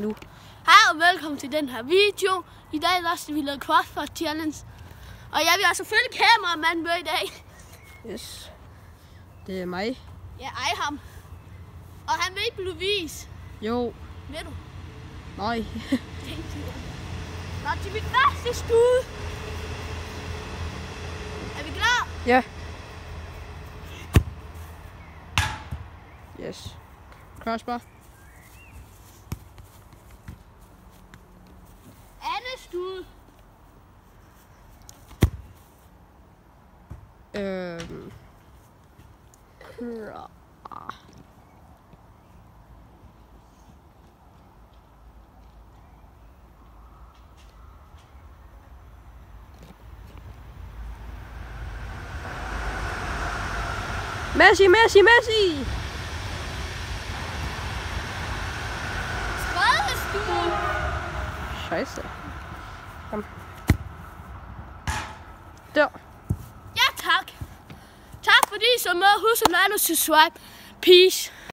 Nu. Hej og velkommen til den her video. I dag skal vi lave crossfit challenge. Og jeg vil selvfølgelig kameramanden med i dag. Yes. Det er mig. Ja, ej ham. Og han vil ikke blive vis. Jo. Ved du? Nej. Nå, til mit første skud. Er vi klar? Ja. Yes. Crossbar. Andet skud. Messi, Messi, Messi! Tredje skud. Scheiße. Kom. Der. Ja, tak. Tak fordi I så med. Husk at like og subscribe. Peace.